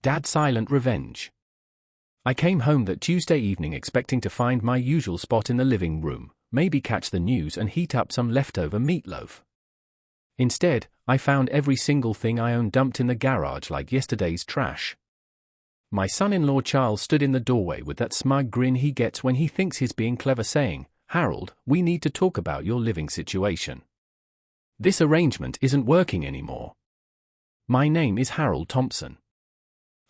Dad's silent revenge. I came home that Tuesday evening expecting to find my usual spot in the living room, maybe catch the news and heat up some leftover meatloaf. Instead, I found every single thing I owned dumped in the garage like yesterday's trash. My son-in-law Charles stood in the doorway with that smug grin he gets when he thinks he's being clever, saying, "Harold, we need to talk about your living situation. This arrangement isn't working anymore." My name is Harold Thompson.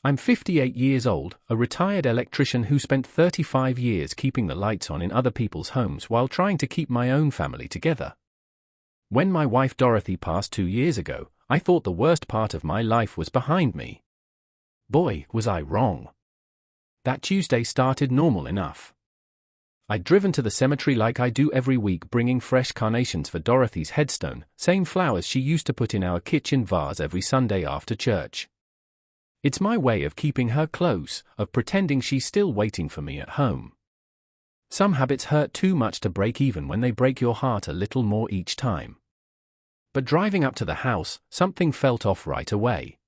I'm 58 years old, a retired electrician who spent 35 years keeping the lights on in other people's homes while trying to keep my own family together. When my wife Dorothy passed 2 years ago, I thought the worst part of my life was behind me. Boy, was I wrong. That Tuesday started normal enough. I'd driven to the cemetery like I do every week, bringing fresh carnations for Dorothy's headstone, same flowers she used to put in our kitchen vase every Sunday after church. It's my way of keeping her close, of pretending she's still waiting for me at home. Some habits hurt too much to break even when they break your heart a little more each time. But driving up to the house, something felt off right away.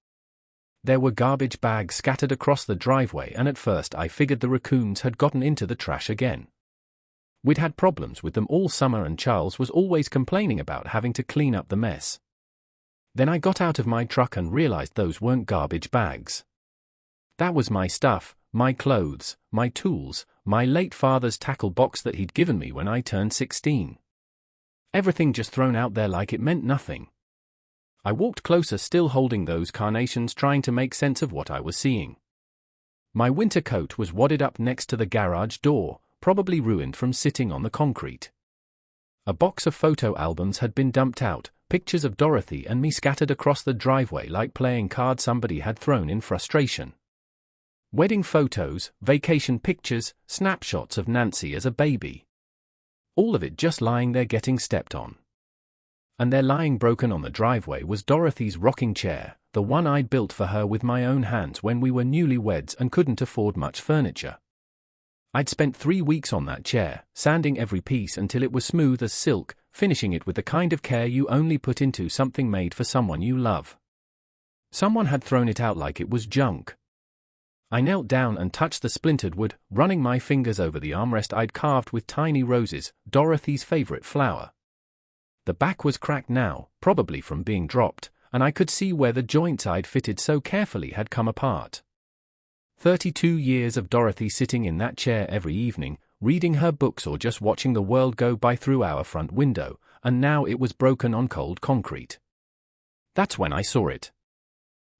There were garbage bags scattered across the driveway, and at first I figured the raccoons had gotten into the trash again. We'd had problems with them all summer and Charles was always complaining about having to clean up the mess. Then I got out of my truck and realized those weren't garbage bags. That was my stuff, my clothes, my tools, my late father's tackle box that he'd given me when I turned 16. Everything just thrown out there like it meant nothing. I walked closer, still holding those carnations, trying to make sense of what I was seeing. My winter coat was wadded up next to the garage door, probably ruined from sitting on the concrete. A box of photo albums had been dumped out, pictures of Dorothy and me scattered across the driveway like playing cards somebody had thrown in frustration. Wedding photos, vacation pictures, snapshots of Nancy as a baby. All of it just lying there getting stepped on. And there, lying broken on the driveway, was Dorothy's rocking chair, the one I'd built for her with my own hands when we were newlyweds and couldn't afford much furniture. I'd spent 3 weeks on that chair, sanding every piece until it was smooth as silk, finishing it with the kind of care you only put into something made for someone you love. Someone had thrown it out like it was junk. I knelt down and touched the splintered wood, running my fingers over the armrest I'd carved with tiny roses, Dorothy's favorite flower. The back was cracked now, probably from being dropped, and I could see where the joints I'd fitted so carefully had come apart. 32 years of Dorothy sitting in that chair every evening, reading her books or just watching the world go by through our front window, and now it was broken on cold concrete. That's when I saw it.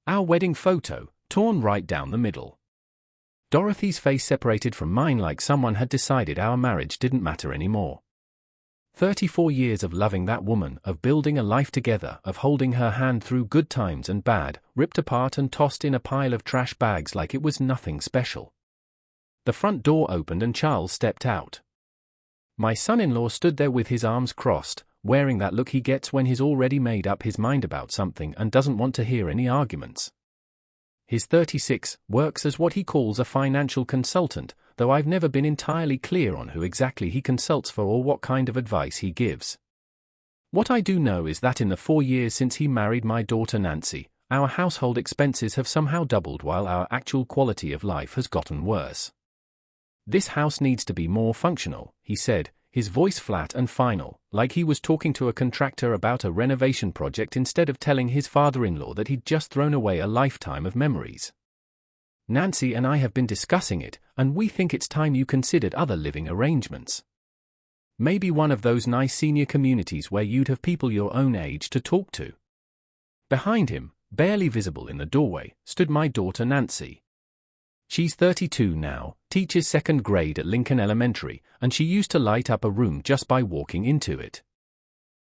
Our wedding photo, torn right down the middle. Dorothy's face separated from mine like someone had decided our marriage didn't matter anymore. 34 years of loving that woman, of building a life together, of holding her hand through good times and bad, ripped apart and tossed in a pile of trash bags like it was nothing special. The front door opened and Charles stepped out. My son-in-law stood there with his arms crossed, wearing that look he gets when he's already made up his mind about something and doesn't want to hear any arguments. He's 36, works as what he calls a financial consultant, though I've never been entirely clear on who exactly he consults for or what kind of advice he gives. What I do know is that in the 4 years since he married my daughter Nancy, our household expenses have somehow doubled while our actual quality of life has gotten worse. "This house needs to be more functional," he said, his voice flat and final, like he was talking to a contractor about a renovation project instead of telling his father-in-law that he'd just thrown away a lifetime of memories. "Nancy and I have been discussing it, and we think it's time you considered other living arrangements. Maybe one of those nice senior communities where you'd have people your own age to talk to." Behind him, barely visible in the doorway, stood my daughter Nancy. She's 32 now, teaches 2nd grade at Lincoln Elementary, and she used to light up a room just by walking into it.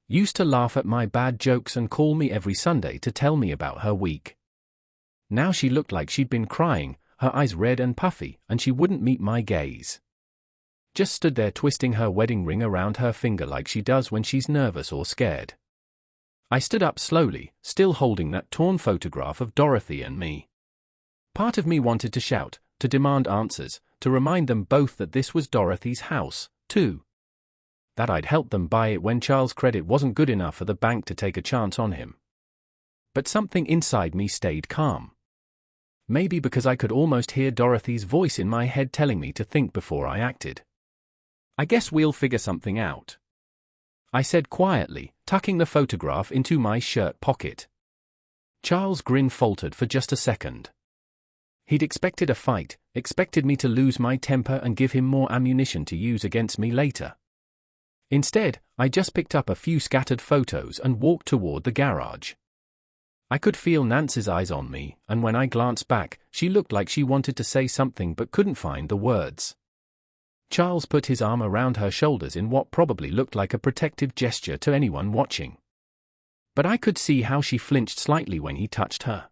Used to laugh at my bad jokes and call me every Sunday to tell me about her week. Now she looked like she'd been crying, her eyes red and puffy, and she wouldn't meet my gaze. Just stood there twisting her wedding ring around her finger like she does when she's nervous or scared. I stood up slowly, still holding that torn photograph of Dorothy and me. Part of me wanted to shout, to demand answers, to remind them both that this was Dorothy's house, too. That I'd helped them buy it when Charles' credit wasn't good enough for the bank to take a chance on him. But something inside me stayed calm. Maybe because I could almost hear Dorothy's voice in my head telling me to think before I acted. "I guess we'll figure something out," I said quietly, tucking the photograph into my shirt pocket. Charles' grin faltered for just a second. He'd expected a fight, expected me to lose my temper and give him more ammunition to use against me later. Instead, I just picked up a few scattered photos and walked toward the garage. I could feel Nancy's eyes on me, and when I glanced back, she looked like she wanted to say something but couldn't find the words. Charles put his arm around her shoulders in what probably looked like a protective gesture to anyone watching. But I could see how she flinched slightly when he touched her.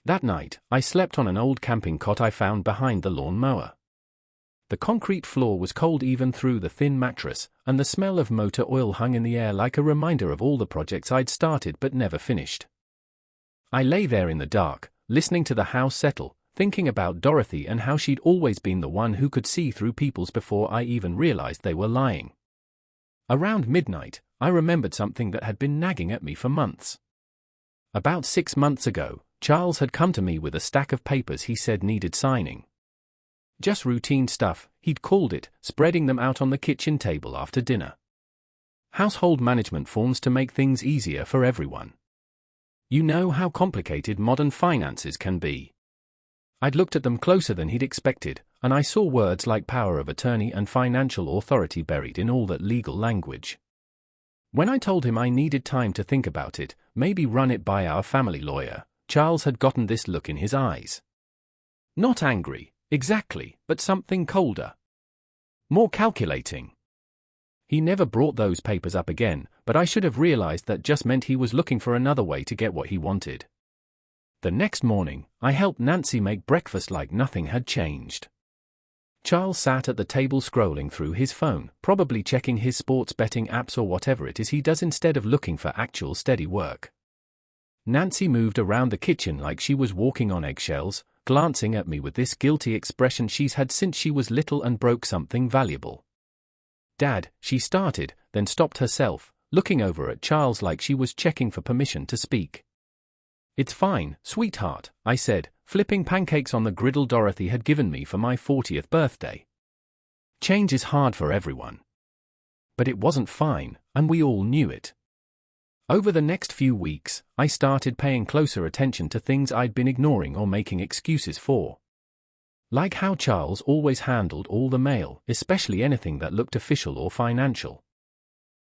That night, I slept on an old camping cot I found behind the lawn mower. The concrete floor was cold even through the thin mattress, and the smell of motor oil hung in the air like a reminder of all the projects I'd started but never finished. I lay there in the dark, listening to the house settle, thinking about Dorothy and how she'd always been the one who could see through people's before I even realized they were lying. Around midnight, I remembered something that had been nagging at me for months. About 6 months ago, Charles had come to me with a stack of papers he said needed signing. Just routine stuff, he'd called it, spreading them out on the kitchen table after dinner. Household management forms to make things easier for everyone. You know how complicated modern finances can be. I'd looked at them closer than he'd expected, and I saw words like power of attorney and financial authority buried in all that legal language. When I told him I needed time to think about it, maybe run it by our family lawyer, Charles had gotten this look in his eyes. Not angry, exactly, but something colder. More calculating. He never brought those papers up again, but I should have realized that just meant he was looking for another way to get what he wanted. The next morning, I helped Nancy make breakfast like nothing had changed. Charles sat at the table scrolling through his phone, probably checking his sports betting apps or whatever it is he does instead of looking for actual steady work. Nancy moved around the kitchen like she was walking on eggshells, glancing at me with this guilty expression she's had since she was little and broke something valuable. "Dad," she started, then stopped herself, looking over at Charles like she was checking for permission to speak. "It's fine, sweetheart," I said, flipping pancakes on the griddle Dorothy had given me for my 40th birthday. Change is hard for everyone. But it wasn't fine, and we all knew it. Over the next few weeks, I started paying closer attention to things I'd been ignoring or making excuses for. Like how Charles always handled all the mail, especially anything that looked official or financial.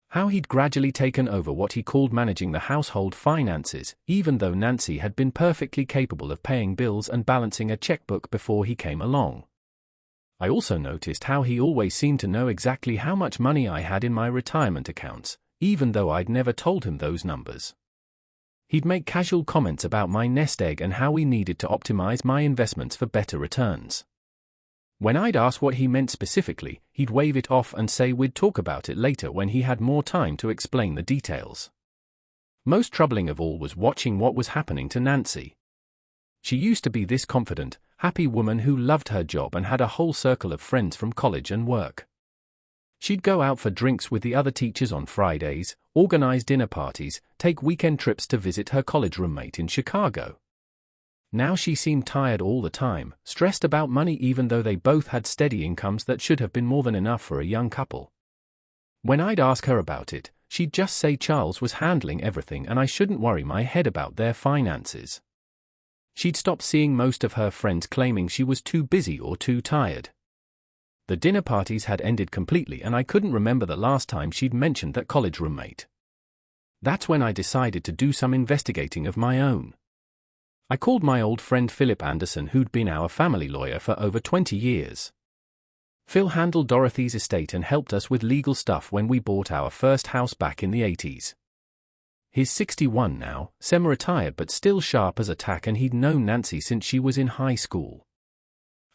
How he'd gradually taken over what he called managing the household finances, even though Nancy had been perfectly capable of paying bills and balancing a checkbook before he came along. I also noticed how he always seemed to know exactly how much money I had in my retirement accounts, even though I'd never told him those numbers. He'd make casual comments about my nest egg and how we needed to optimize my investments for better returns. When I'd ask what he meant specifically, he'd wave it off and say we'd talk about it later when he had more time to explain the details. Most troubling of all was watching what was happening to Nancy. She used to be this confident, happy woman who loved her job and had a whole circle of friends from college and work. She'd go out for drinks with the other teachers on Fridays, organize dinner parties, take weekend trips to visit her college roommate in Chicago. Now she seemed tired all the time, stressed about money even though they both had steady incomes that should have been more than enough for a young couple. When I'd ask her about it, she'd just say Charles was handling everything and I shouldn't worry my head about their finances. She'd stopped seeing most of her friends claiming she was too busy or too tired. The dinner parties had ended completely and I couldn't remember the last time she'd mentioned that college roommate. That's when I decided to do some investigating of my own. I called my old friend Philip Anderson, who'd been our family lawyer for over 20 years. Phil handled Dorothy's estate and helped us with legal stuff when we bought our first house back in the 80s. He's 61 now, semi-retired but still sharp as a tack, and he'd known Nancy since she was in high school.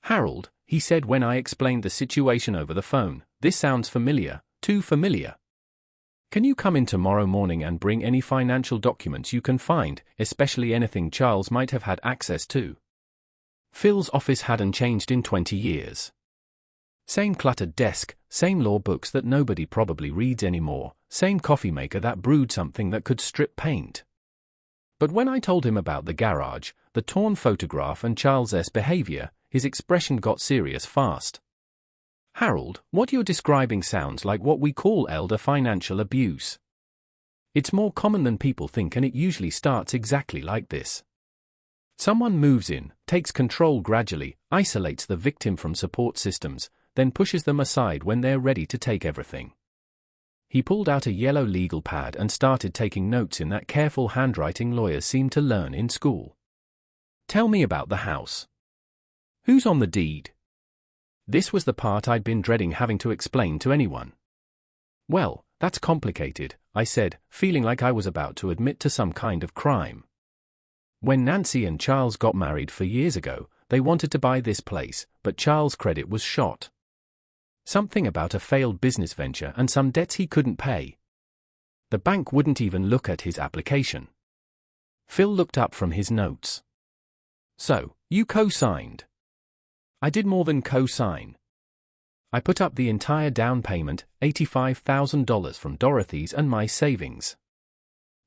"Harold," he said when I explained the situation over the phone, "this sounds familiar, too familiar. Can you come in tomorrow morning and bring any financial documents you can find, especially anything Charles might have had access to?" Phil's office hadn't changed in 20 years. Same cluttered desk, same law books that nobody probably reads anymore, same coffee maker that brewed something that could strip paint. But when I told him about the garage, the torn photograph and Charles's behavior, his expression got serious fast. "Harold, what you're describing sounds like what we call elder financial abuse. It's more common than people think, and it usually starts exactly like this. Someone moves in, takes control gradually, isolates the victim from support systems, then pushes them aside when they're ready to take everything." He pulled out a yellow legal pad and started taking notes in that careful handwriting lawyers seem to learn in school. "Tell me about the house. Who's on the deed?" This was the part I'd been dreading having to explain to anyone. "Well, that's complicated," I said, feeling like I was about to admit to some kind of crime. "When Nancy and Charles got married 4 years ago, they wanted to buy this place, but Charles' credit was shot. Something about a failed business venture and some debts he couldn't pay. The bank wouldn't even look at his application." Phil looked up from his notes. "So, you co-signed?" "I did more than co-sign. I put up the entire down payment, $85,000 from Dorothy's and my savings.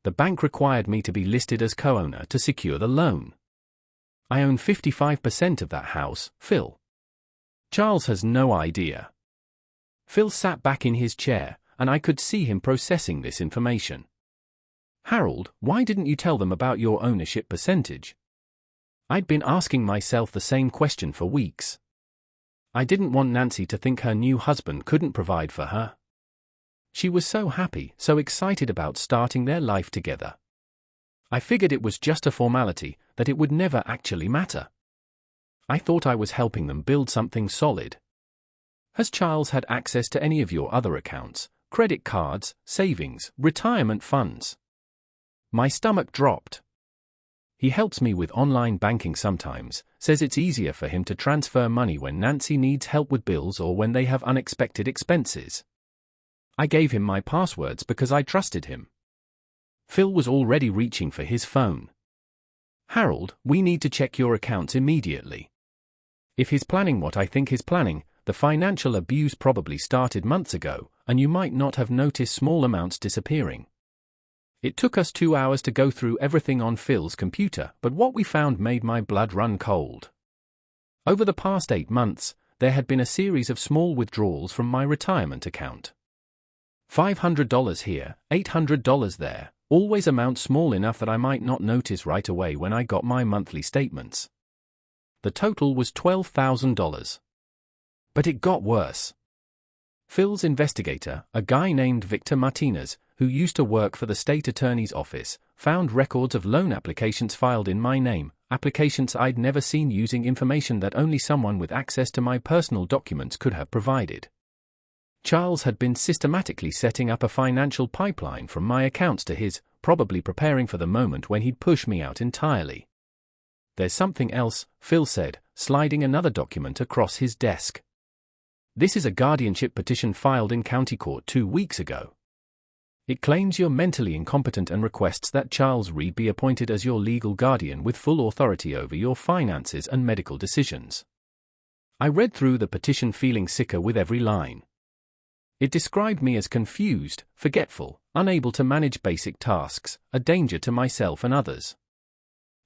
The bank required me to be listed as co-owner to secure the loan. I own 55% of that house, Phil. Charles has no idea." Phil sat back in his chair, and I could see him processing this information. "Harold, why didn't you tell them about your ownership percentage?" I'd been asking myself the same question for weeks. I didn't want Nancy to think her new husband couldn't provide for her. She was so happy, so excited about starting their life together. I figured it was just a formality, that it would never actually matter. I thought I was helping them build something solid. "Has Charles had access to any of your other accounts, credit cards, savings, retirement funds?" My stomach dropped. "He helps me with online banking sometimes, says it's easier for him to transfer money when Nancy needs help with bills or when they have unexpected expenses. I gave him my passwords because I trusted him." Phil was already reaching for his phone. "Harold, we need to check your accounts immediately. If he's planning what I think he's planning, the financial abuse probably started months ago, and you might not have noticed small amounts disappearing." It took us 2 hours to go through everything on Phil's computer, but what we found made my blood run cold. Over the past 8 months, there had been a series of small withdrawals from my retirement account. $500 here, $800 there, always amounts small enough that I might not notice right away when I got my monthly statements. The total was $12,000. But it got worse. Phil's investigator, a guy named Victor Martinez, who used to work for the state attorney's office, found records of loan applications filed in my name, applications I'd never seen using information that only someone with access to my personal documents could have provided. Charles had been systematically setting up a financial pipeline from my accounts to his, probably preparing for the moment when he'd push me out entirely. "There's something else," Phil said, sliding another document across his desk. "This is a guardianship petition filed in county court 2 weeks ago. It claims you're mentally incompetent and requests that Charles Reed be appointed as your legal guardian with full authority over your finances and medical decisions." I read through the petition feeling sicker with every line. It described me as confused, forgetful, unable to manage basic tasks, a danger to myself and others.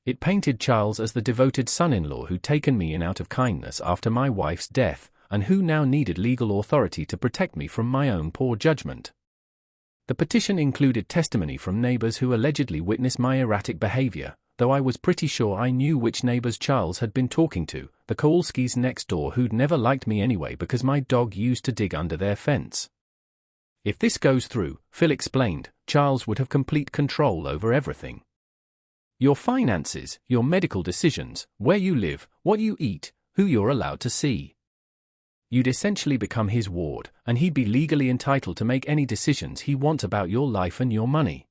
It painted Charles as the devoted son-in-law who'd taken me in out of kindness after my wife's death, and who now needed legal authority to protect me from my own poor judgment. The petition included testimony from neighbors who allegedly witnessed my erratic behavior, though I was pretty sure I knew which neighbors Charles had been talking to, the Kowalskis next door who'd never liked me anyway because my dog used to dig under their fence. If this goes through, Phil explained, Charles would have complete control over everything. Your finances, your medical decisions, where you live, what you eat, who you're allowed to see. You'd essentially become his ward, and he'd be legally entitled to make any decisions he wants about your life and your money.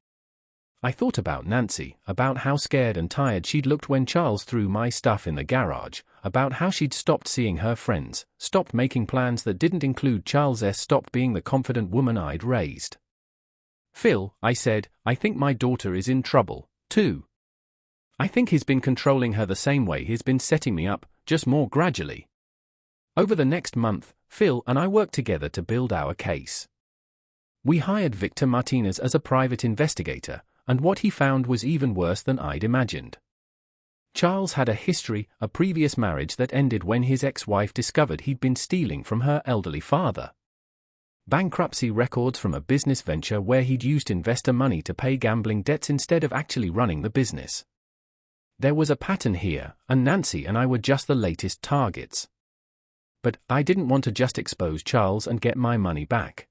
I thought about Nancy, about how scared and tired she'd looked when Charles threw my stuff in the garage, about how she'd stopped seeing her friends, stopped making plans that didn't include Charles, stopped being the confident woman I'd raised. "Phil," I said, "I think my daughter is in trouble, too. I think he's been controlling her the same way he's been setting me up, just more gradually." Over the next month, Phil and I worked together to build our case. We hired Victor Martinez as a private investigator, and what he found was even worse than I'd imagined. Charles had a history, a previous marriage that ended when his ex-wife discovered he'd been stealing from her elderly father. Bankruptcy records from a business venture where he'd used investor money to pay gambling debts instead of actually running the business. There was a pattern here, and Nancy and I were just the latest targets. But I didn't want to just expose Charles and get my money back.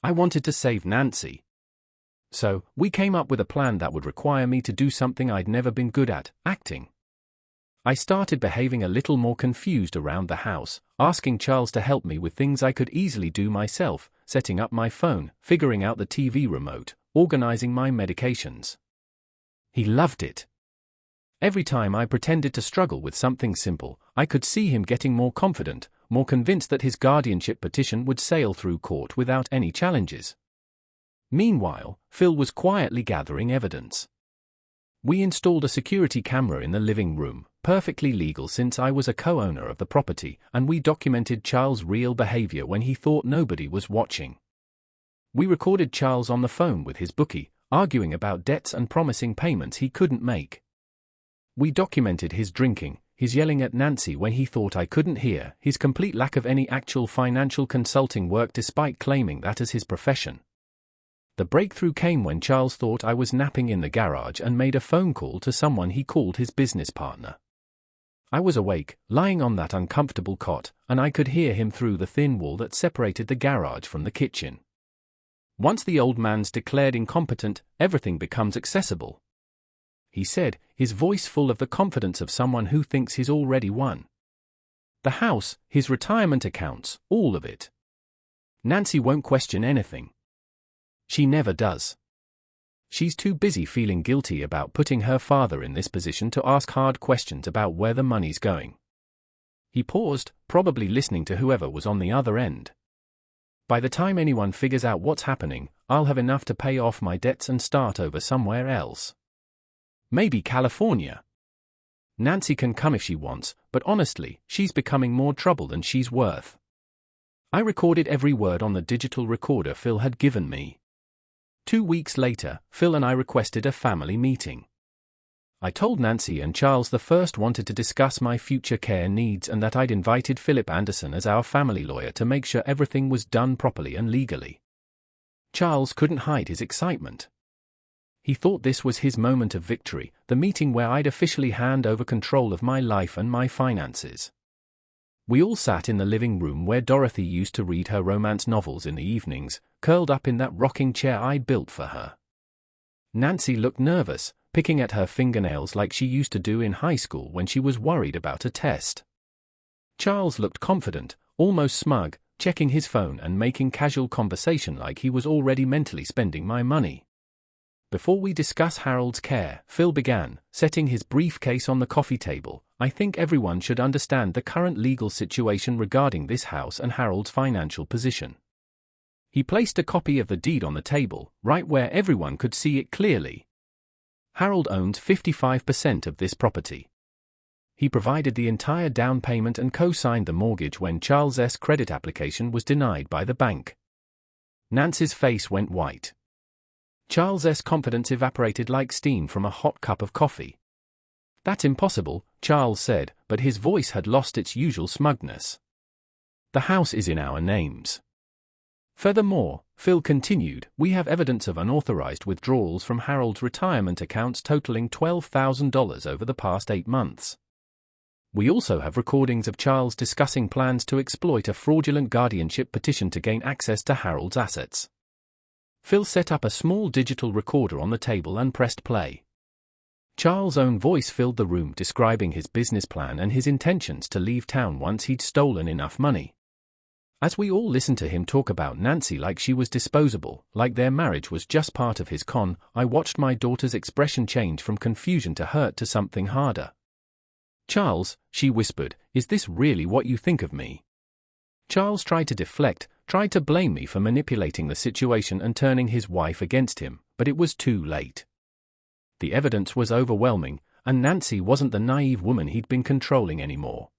I wanted to save Nancy. So, we came up with a plan that would require me to do something I'd never been good at, acting. I started behaving a little more confused around the house, asking Charles to help me with things I could easily do myself, setting up my phone, figuring out the TV remote, organizing my medications. He loved it. Every time I pretended to struggle with something simple, I could see him getting more confident, more convinced that his guardianship petition would sail through court without any challenges. Meanwhile, Phil was quietly gathering evidence. We installed a security camera in the living room, perfectly legal since I was a co-owner of the property, and we documented Charles' real behavior when he thought nobody was watching. We recorded Charles on the phone with his bookie, arguing about debts and promising payments he couldn't make. We documented his drinking, his yelling at Nancy when he thought I couldn't hear, his complete lack of any actual financial consulting work despite claiming that as his profession. The breakthrough came when Charles thought I was napping in the garage and made a phone call to someone he called his business partner. I was awake, lying on that uncomfortable cot, and I could hear him through the thin wall that separated the garage from the kitchen. Once the old man's declared incompetent, everything becomes accessible, he said, his voice full of the confidence of someone who thinks he's already won. The house, his retirement accounts, all of it. Nancy won't question anything. She never does. She's too busy feeling guilty about putting her father in this position to ask hard questions about where the money's going. He paused, probably listening to whoever was on the other end. By the time anyone figures out what's happening, I'll have enough to pay off my debts and start over somewhere else. Maybe California. Nancy can come if she wants, but honestly, she's becoming more trouble than she's worth. I recorded every word on the digital recorder Phil had given me. 2 weeks later, Phil and I requested a family meeting. I told Nancy and Charles the first wanted to discuss my future care needs and that I'd invited Philip Anderson as our family lawyer to make sure everything was done properly and legally. Charles couldn't hide his excitement. He thought this was his moment of victory, the meeting where I'd officially hand over control of my life and my finances. We all sat in the living room where Dorothy used to read her romance novels in the evenings, curled up in that rocking chair I'd built for her. Nancy looked nervous, picking at her fingernails like she used to do in high school when she was worried about a test. Charles looked confident, almost smug, checking his phone and making casual conversation like he was already mentally spending my money. Before we discuss Harold's care, Phil began, setting his briefcase on the coffee table. I think everyone should understand the current legal situation regarding this house and Harold's financial position. He placed a copy of the deed on the table, right where everyone could see it clearly. Harold owned 55% of this property. He provided the entire down payment and co-signed the mortgage when Charles's credit application was denied by the bank. Nancy's face went white. Charles's confidence evaporated like steam from a hot cup of coffee. That's impossible, Charles said, but his voice had lost its usual smugness. The house is in our names. Furthermore, Phil continued, we have evidence of unauthorized withdrawals from Harold's retirement accounts totaling $12,000 over the past 8 months. We also have recordings of Charles discussing plans to exploit a fraudulent guardianship petition to gain access to Harold's assets. Phil set up a small digital recorder on the table and pressed play. Charles' own voice filled the room describing his business plan and his intentions to leave town once he'd stolen enough money. As we all listened to him talk about Nancy like she was disposable, like their marriage was just part of his con, I watched my daughter's expression change from confusion to hurt to something harder. Charles, she whispered, is this really what you think of me? Charles tried to deflect, tried to blame me for manipulating the situation and turning his wife against him, but it was too late. The evidence was overwhelming, and Nancy wasn't the naive woman he'd been controlling anymore.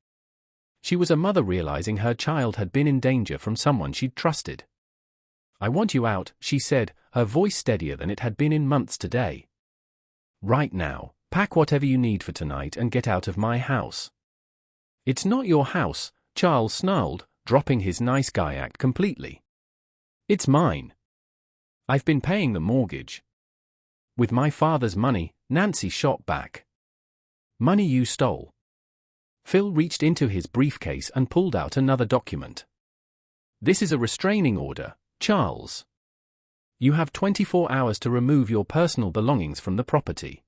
She was a mother realizing her child had been in danger from someone she'd trusted. "I want you out," she said, her voice steadier than it had been in months today. "Right now, pack whatever you need for tonight and get out of my house." "It's not your house," Charles snarled, dropping his nice guy act completely. "It's mine. I've been paying the mortgage." "With my father's money," Nancy shot back. "Money you stole." Phil reached into his briefcase and pulled out another document. "This is a restraining order, Charles. You have 24 hours to remove your personal belongings from the property.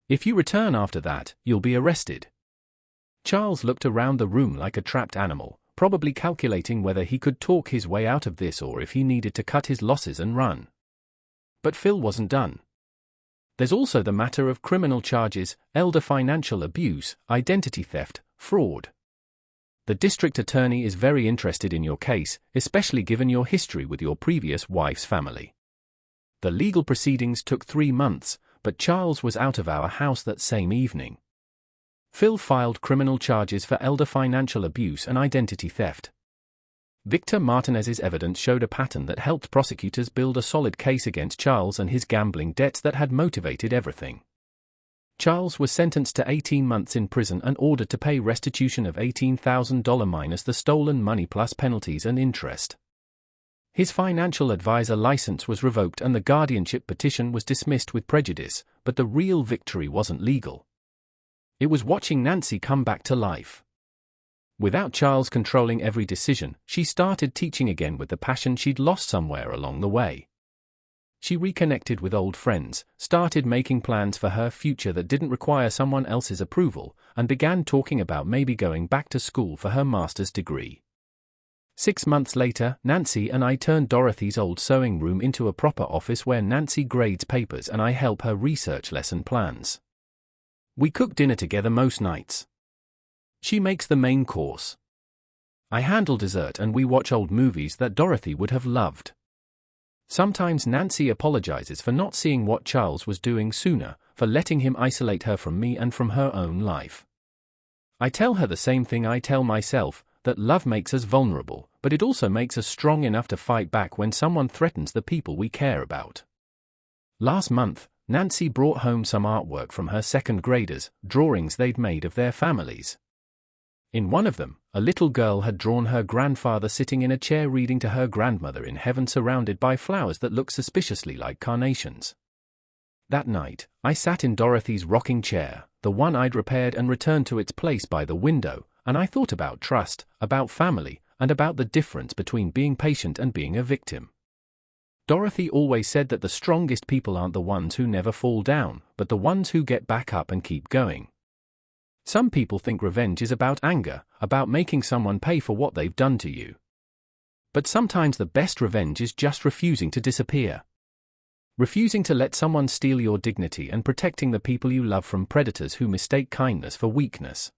If you return after that, you'll be arrested." Charles looked around the room like a trapped animal, probably calculating whether he could talk his way out of this or if he needed to cut his losses and run. But Phil wasn't done. "There's also the matter of criminal charges, elder financial abuse, identity theft, fraud. The district attorney is very interested in your case, especially given your history with your previous wife's family." The legal proceedings took 3 months, but Charles was out of our house that same evening. Phil filed criminal charges for elder financial abuse and identity theft. Victor Martinez's evidence showed a pattern that helped prosecutors build a solid case against Charles and his gambling debts that had motivated everything. Charles was sentenced to 18 months in prison and ordered to pay restitution of $18,000 minus the stolen money plus penalties and interest. His financial advisor license was revoked and the guardianship petition was dismissed with prejudice, but the real victory wasn't legal. It was watching Nancy come back to life. Without Charles controlling every decision, she started teaching again with the passion she'd lost somewhere along the way. She reconnected with old friends, started making plans for her future that didn't require someone else's approval, and began talking about maybe going back to school for her master's degree. 6 months later, Nancy and I turned Dorothy's old sewing room into a proper office where Nancy grades papers and I help her research lesson plans. We cook dinner together most nights. She makes the main course. I handle dessert and we watch old movies that Dorothy would have loved. Sometimes Nancy apologizes for not seeing what Charles was doing sooner, for letting him isolate her from me and from her own life. I tell her the same thing I tell myself, that love makes us vulnerable, but it also makes us strong enough to fight back when someone threatens the people we care about. Last month, Nancy brought home some artwork from her second graders, drawings they'd made of their families. In one of them, a little girl had drawn her grandfather sitting in a chair reading to her grandmother in heaven surrounded by flowers that looked suspiciously like carnations. That night, I sat in Dorothy's rocking chair, the one I'd repaired and returned to its place by the window, and I thought about trust, about family, and about the difference between being patient and being a victim. Dorothy always said that the strongest people aren't the ones who never fall down, but the ones who get back up and keep going. Some people think revenge is about anger, about making someone pay for what they've done to you. But sometimes the best revenge is just refusing to disappear. Refusing to let someone steal your dignity and protecting the people you love from predators who mistake kindness for weakness.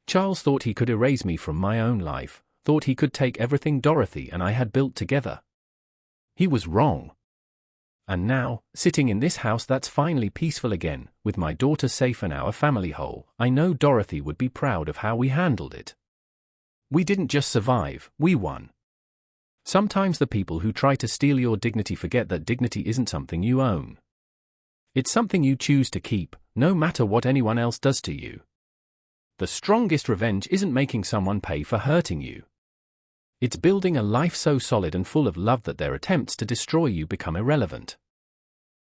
Charles thought he could erase me from my own life, thought he could take everything Dorothy and I had built together. He was wrong. And now, sitting in this house that's finally peaceful again, with my daughter safe and our family whole, I know Dorothy would be proud of how we handled it. We didn't just survive, we won. Sometimes the people who try to steal your dignity forget that dignity isn't something you own. It's something you choose to keep, no matter what anyone else does to you. The strongest revenge isn't making someone pay for hurting you. It's building a life so solid and full of love that their attempts to destroy you become irrelevant.